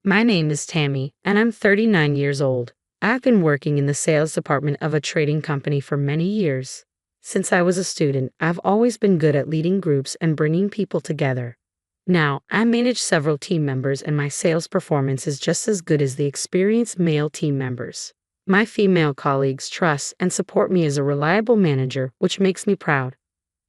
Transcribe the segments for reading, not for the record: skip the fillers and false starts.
My name is Tammy, and I'm 39 years old. I've been working in the sales department of a trading company for many years. Since I was a student, I've always been good at leading groups and bringing people together. Now, I manage several team members, and my sales performance is just as good as the experienced male team members. My female colleagues trust and support me as a reliable manager, which makes me proud.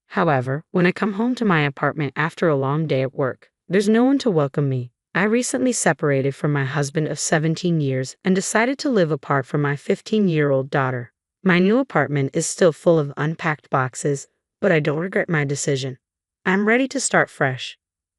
However, when I come home to my apartment after a long day at work, there's no one to welcome me. I recently separated from my husband of 17 years and decided to live apart from my 15-year-old daughter. My new apartment is still full of unpacked boxes, but I don't regret my decision. I'm ready to start fresh.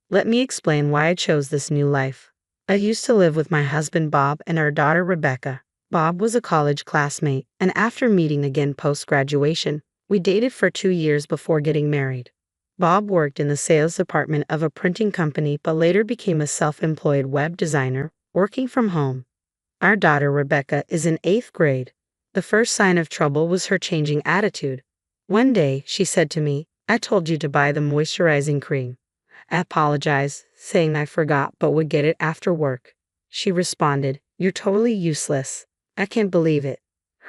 Let me explain why I chose this new life. I used to live with my husband Bob and our daughter Rebecca. Bob was a college classmate, and after meeting again post-graduation, we dated for 2 years before getting married. Bob worked in the sales department of a printing company but later became a self-employed web designer, working from home. Our daughter Rebecca is in 8th grade. The first sign of trouble was her changing attitude. One day, she said to me, "I told you to buy the moisturizing cream." I apologized, saying I forgot but would get it after work. She responded, "You're totally useless. I can't believe it."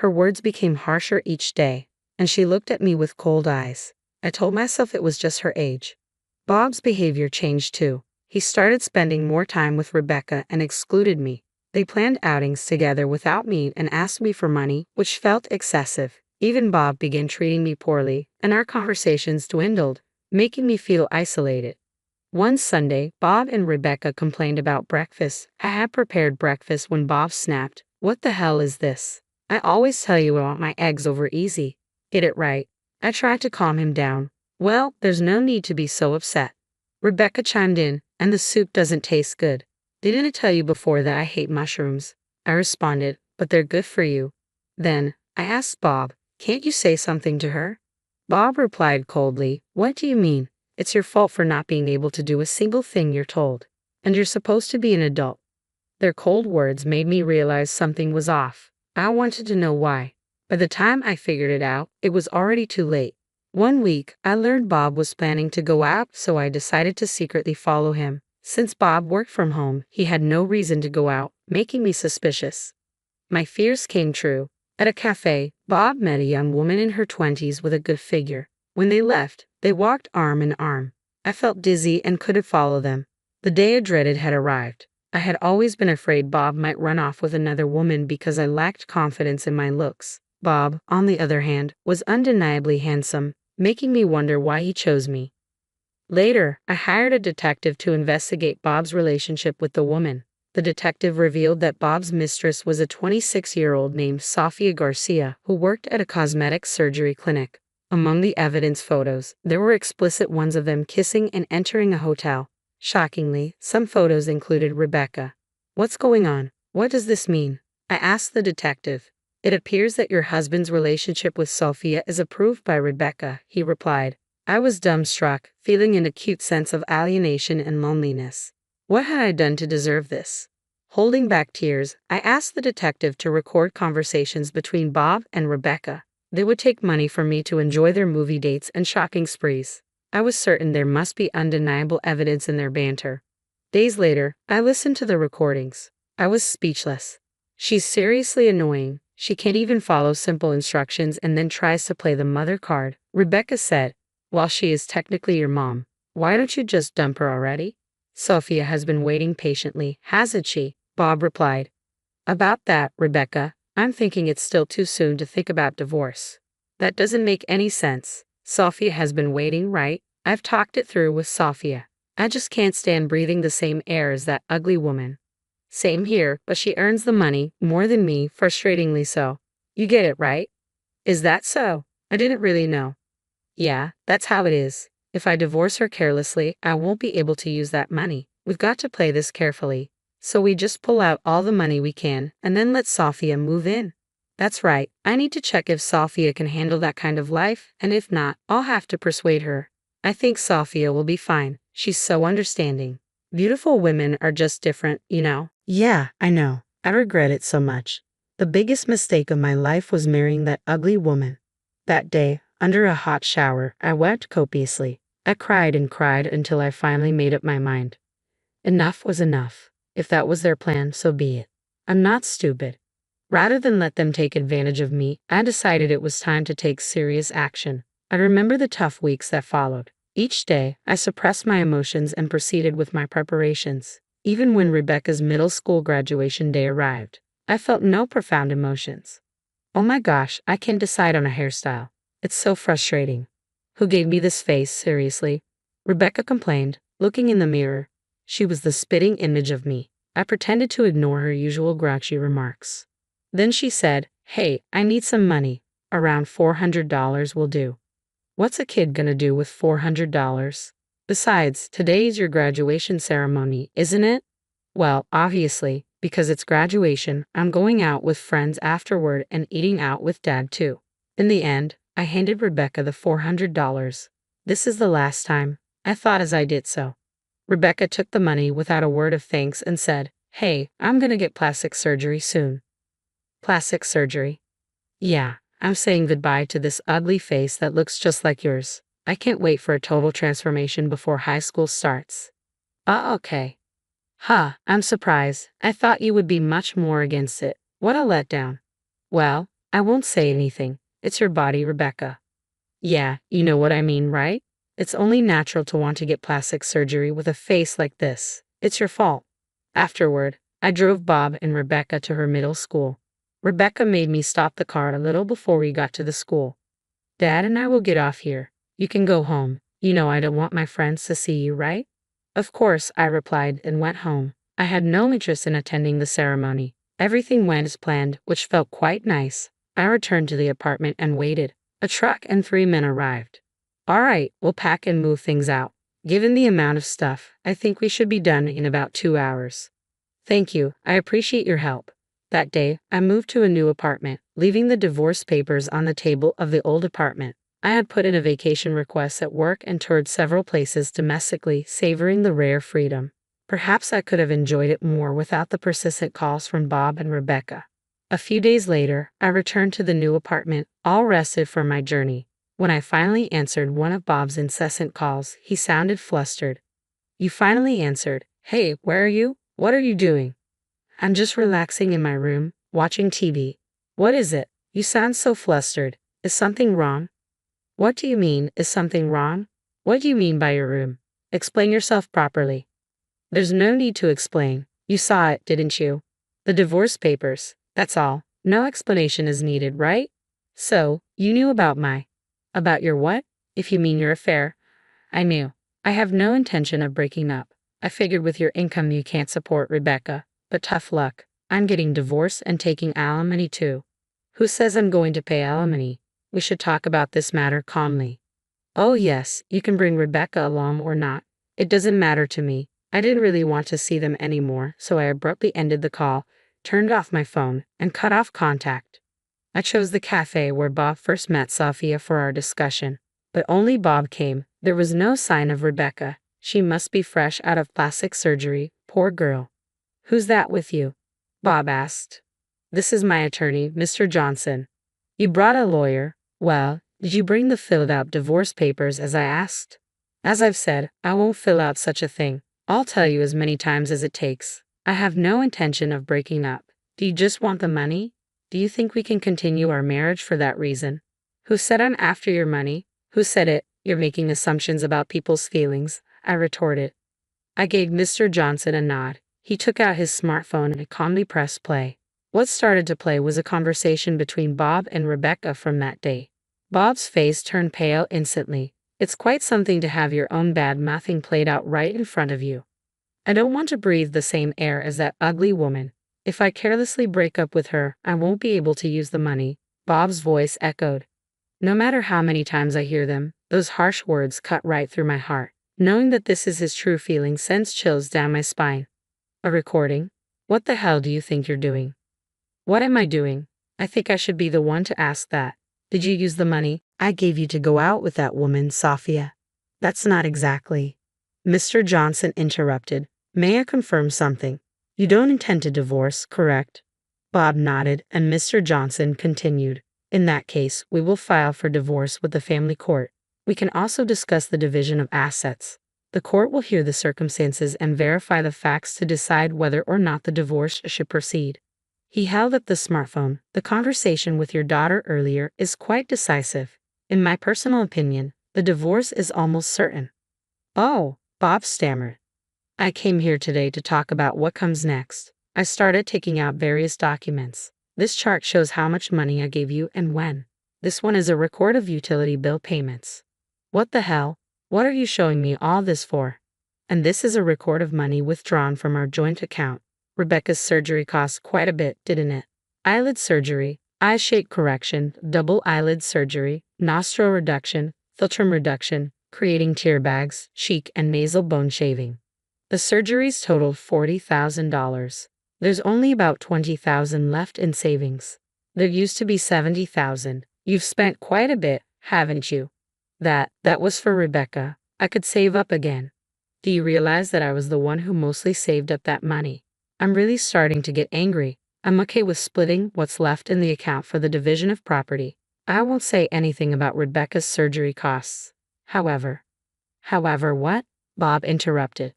Her words became harsher each day, and she looked at me with cold eyes. I told myself it was just her age. Bob's behavior changed too. He started spending more time with Rebecca and excluded me. They planned outings together without me and asked me for money, which felt excessive. Even Bob began treating me poorly, and our conversations dwindled, making me feel isolated. One Sunday, Bob and Rebecca complained about breakfast. I had prepared breakfast when Bob snapped, "What the hell is this? I always tell you I want my eggs over easy. Get it right." I tried to calm him down. "Well, there's no need to be so upset." Rebecca chimed in, "And the soup doesn't taste good. Didn't I tell you before that I hate mushrooms?" I responded, "But they're good for you." Then, I asked Bob, "Can't you say something to her?" Bob replied coldly, "What do you mean? It's your fault for not being able to do a single thing you're told. And you're supposed to be an adult." Their cold words made me realize something was off. I wanted to know why. By the time I figured it out, it was already too late. One week, I learned Bob was planning to go out, so I decided to secretly follow him. Since Bob worked from home, he had no reason to go out, making me suspicious. My fears came true. At a cafe, Bob met a young woman in her 20s with a good figure. When they left, they walked arm in arm. I felt dizzy and couldn't follow them. The day I dreaded had arrived. I had always been afraid Bob might run off with another woman because I lacked confidence in my looks. Bob, on the other hand, was undeniably handsome, making me wonder why he chose me. Later, I hired a detective to investigate Bob's relationship with the woman. The detective revealed that Bob's mistress was a 26-year-old named Sofia Garcia who worked at a cosmetic surgery clinic. Among the evidence photos, there were explicit ones of them kissing and entering a hotel. Shockingly, some photos included Rebecca. "What's going on? What does this mean?" I asked the detective. "It appears that your husband's relationship with Sophia is approved by Rebecca," he replied. I was dumbstruck, feeling an acute sense of alienation and loneliness. What had I done to deserve this? Holding back tears, I asked the detective to record conversations between Bob and Rebecca. They would take money from me to enjoy their movie dates and shopping sprees. I was certain there must be undeniable evidence in their banter. Days later, I listened to the recordings. I was speechless. "She's seriously annoying. She can't even follow simple instructions and then tries to play the mother card," Rebecca said. "While she is technically your mom, why don't you just dump her already?" "Sophia has been waiting patiently, hasn't she?" Bob replied. "About that, Rebecca, I'm thinking it's still too soon to think about divorce." "That doesn't make any sense. Sophia has been waiting, right? I've talked it through with Sophia. I just can't stand breathing the same air as that ugly woman." "Same here, but she earns the money, more than me, frustratingly so." "You get it, right?" "Is that so? I didn't really know." "Yeah, that's how it is. If I divorce her carelessly, I won't be able to use that money. We've got to play this carefully. So we just pull out all the money we can, and then let Sophia move in." "That's right. I need to check if Sophia can handle that kind of life, and if not, I'll have to persuade her. I think Sophia will be fine. She's so understanding. Beautiful women are just different, you know." "Yeah, I know. I regret it so much. The biggest mistake of my life was marrying that ugly woman." That day, under a hot shower, I wept copiously. I cried and cried until I finally made up my mind. Enough was enough. If that was their plan, so be it. I'm not stupid. Rather than let them take advantage of me, I decided it was time to take serious action. I remember the tough weeks that followed. Each day, I suppressed my emotions and proceeded with my preparations. Even when Rebecca's middle school graduation day arrived, I felt no profound emotions. Oh my gosh, I can't decide on a hairstyle. It's so frustrating. Who gave me this face, seriously? Rebecca complained, looking in the mirror. She was the spitting image of me. I pretended to ignore her usual grouchy remarks. Then she said, "Hey, I need some money. Around $400 will do." What's a kid gonna do with $400? Besides, today's your graduation ceremony, isn't it? Well, obviously, because it's graduation, I'm going out with friends afterward and eating out with Dad too. In the end, I handed Rebecca the $400. This is the last time, I thought as I did so. Rebecca took the money without a word of thanks and said, "Hey, I'm gonna get plastic surgery soon." Plastic surgery? Yeah, I'm saying goodbye to this ugly face that looks just like yours. I can't wait for a total transformation before high school starts. Okay. Huh, I'm surprised. I thought you would be much more against it. What a letdown. Well, I won't say anything. It's your body, Rebecca. Yeah, you know what I mean, right? It's only natural to want to get plastic surgery with a face like this. It's your fault. Afterward, I drove Bob and Rebecca to her middle school. Rebecca made me stop the car a little before we got to the school. "Dad and I will get off here. You can go home. You know I don't want my friends to see you, right?" "Of course," I replied and went home. I had no interest in attending the ceremony. Everything went as planned, which felt quite nice. I returned to the apartment and waited. A truck and 3 men arrived. "All right, we'll pack and move things out. Given the amount of stuff, I think we should be done in about 2 hours." "Thank you, I appreciate your help." That day, I moved to a new apartment, leaving the divorce papers on the table of the old apartment. I had put in a vacation request at work and toured several places domestically, savoring the rare freedom. Perhaps I could have enjoyed it more without the persistent calls from Bob and Rebecca. A few days later, I returned to the new apartment, all rested for my journey. When I finally answered one of Bob's incessant calls, he sounded flustered. "You finally answered. Hey, where are you? What are you doing?" "I'm just relaxing in my room, watching TV." "What is it? You sound so flustered. Is something wrong?" "What do you mean, is something wrong? What do you mean by your room? Explain yourself properly." "There's no need to explain. You saw it, didn't you? The divorce papers, that's all. No explanation is needed, right?" "So, you knew about your what? If you mean your affair." "I knew. I have no intention of breaking up. I figured with your income you can't support Rebecca. But tough luck. I'm getting divorced and taking alimony too." "Who says I'm going to pay alimony? We should talk about this matter calmly." "Oh yes, you can bring Rebecca along or not. It doesn't matter to me. I didn't really want to see them anymore, so I abruptly ended the call, turned off my phone, and cut off contact. I chose the cafe where Bob first met Sophia for our discussion. But only Bob came. There was no sign of Rebecca. She must be fresh out of plastic surgery, poor girl. "Who's that with you?" Bob asked. "This is my attorney, Mr. Johnson." "You brought a lawyer? Well, did you bring the filled out divorce papers as I asked?" "As I've said, I won't fill out such a thing. I'll tell you as many times as it takes. I have no intention of breaking up. Do you just want the money? Do you think we can continue our marriage for that reason?" "Who said I'm after your money? Who said it? You're making assumptions about people's feelings," I retorted. I gave Mr. Johnson a nod. He took out his smartphone and calmly pressed play. What started to play was a conversation between Bob and Rebecca from that day. Bob's face turned pale instantly. "It's quite something to have your own bad mouthing played out right in front of you. I don't want to breathe the same air as that ugly woman. If I carelessly break up with her, I won't be able to use the money." Bob's voice echoed. No matter how many times I hear them, those harsh words cut right through my heart. Knowing that this is his true feeling sends chills down my spine. A recording? What the hell do you think you're doing? What am I doing? I think I should be the one to ask that. Did you use the money I gave you to go out with that woman, Sophia? That's not exactly. Mr. Johnson interrupted. May I confirm something? You don't intend to divorce, correct? Bob nodded, and Mr. Johnson continued. In that case, we will file for divorce with the family court. We can also discuss the division of assets. The court will hear the circumstances and verify the facts to decide whether or not the divorce should proceed. He held up the smartphone. The conversation with your daughter earlier is quite decisive. In my personal opinion, the divorce is almost certain. Oh, Bob stammered. I came here today to talk about what comes next. I started taking out various documents. This chart shows how much money I gave you and when. This one is a record of utility bill payments. What the hell? What are you showing me all this for? And this is a record of money withdrawn from our joint account. Rebecca's surgery cost quite a bit, didn't it? Eyelid surgery, eye shape correction, double eyelid surgery, nostril reduction, philtrum reduction, creating tear bags, cheek and nasal bone shaving. The surgeries totaled $40,000. There's only about $20,000 left in savings. There used to be $70,000. You've spent quite a bit, haven't you? That was for Rebecca. I could save up again. Do you realize that I was the one who mostly saved up that money? I'm really starting to get angry. I'm okay with splitting what's left in the account for the division of property. I won't say anything about Rebecca's surgery costs. However, what? Bob interrupted.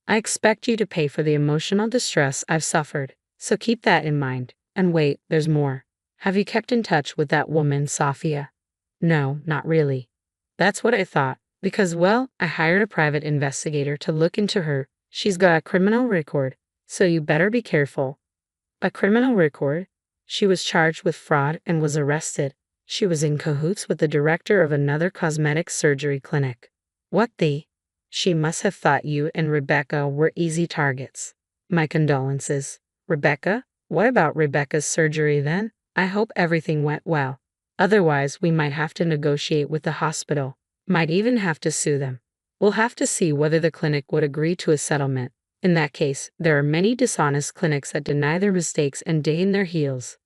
I expect you to pay for the emotional distress I've suffered, so keep that in mind. And wait, there's more. Have you kept in touch with that woman, Sophia? No, not really. That's what I thought, because, well, I hired a private investigator to look into her. She's got a criminal record, so you better be careful. A criminal record? She was charged with fraud and was arrested. She was in cahoots with the director of another cosmetic surgery clinic. What the? She must have thought you and Rebecca were easy targets. My condolences. Rebecca? What about Rebecca's surgery then? I hope everything went well. Otherwise, we might have to negotiate with the hospital. Might even have to sue them. We'll have to see whether the clinic would agree to a settlement. In that case, there are many dishonest clinics that deny their mistakes and dig in their heels.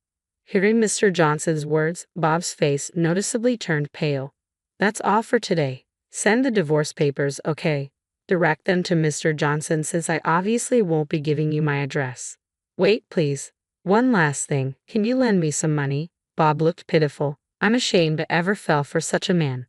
Hearing Mr. Johnson's words, Bob's face noticeably turned pale. That's all for today. Send the divorce papers, okay? Direct them to Mr. Johnson since I obviously won't be giving you my address. Wait, please. One last thing. Can you lend me some money? Bob looked pitiful. I'm ashamed I ever fell for such a man.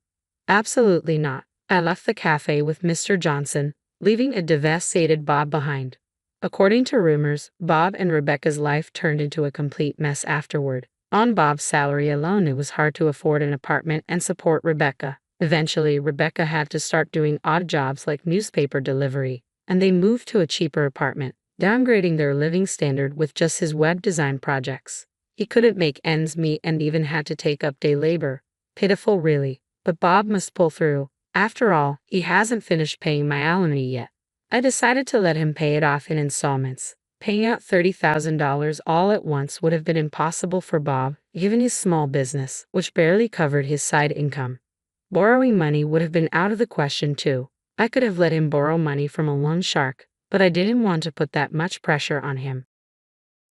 Absolutely not. I left the cafe with Mr. Johnson, leaving a devastated Bob behind. According to rumors, Bob and Rebecca's life turned into a complete mess afterward. On Bob's salary alone, it was hard to afford an apartment and support Rebecca. Eventually, Rebecca had to start doing odd jobs like newspaper delivery, and they moved to a cheaper apartment, downgrading their living standard with just his web design projects. He couldn't make ends meet and even had to take up day labor. Pitiful, really. But Bob must pull through. After all, he hasn't finished paying my alimony yet. I decided to let him pay it off in installments. Paying out $30,000 all at once would have been impossible for Bob, given his small business, which barely covered his side income. Borrowing money would have been out of the question too. I could have let him borrow money from a loan shark, but I didn't want to put that much pressure on him.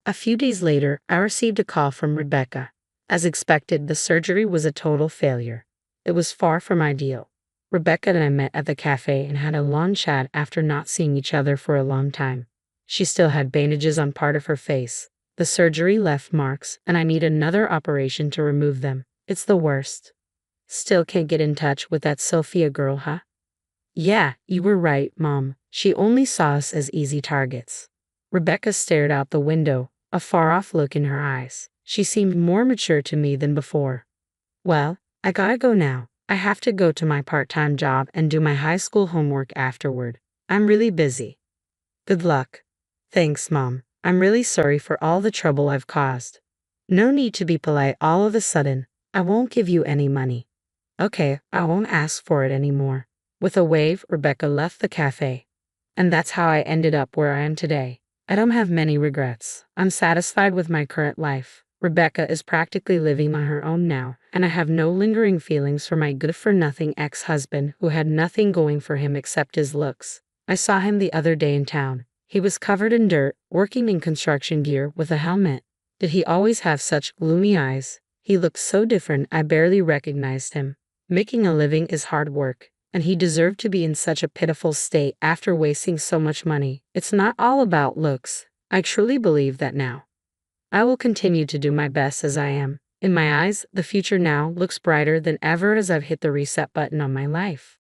A few days later, I received a call from Rebecca. As expected, the surgery was a total failure. It was far from ideal. Rebecca and I met at the cafe and had a long chat after not seeing each other for a long time. She still had bandages on part of her face. The surgery left marks, and I need another operation to remove them. It's the worst. Still can't get in touch with that Sophia girl, huh? Yeah, you were right, Mom. She only saw us as easy targets. Rebecca stared out the window, a far-off look in her eyes. She seemed more mature to me than before. Well, I gotta go now. I have to go to my part-time job and do my high school homework afterward. I'm really busy. Good luck. Thanks, Mom. I'm really sorry for all the trouble I've caused. No need to be polite all of a sudden. I won't give you any money. Okay, I won't ask for it anymore. With a wave, Rebecca left the cafe. And that's how I ended up where I am today. I don't have many regrets. I'm satisfied with my current life. Rebecca is practically living on her own now, and I have no lingering feelings for my good-for-nothing ex-husband who had nothing going for him except his looks. I saw him the other day in town. He was covered in dirt, working in construction gear with a helmet. Did he always have such gloomy eyes? He looked so different I barely recognized him. Making a living is hard work, and he deserved to be in such a pitiful state after wasting so much money. It's not all about looks. I truly believe that now. I will continue to do my best as I am. In my eyes, the future now looks brighter than ever as I've hit the reset button on my life.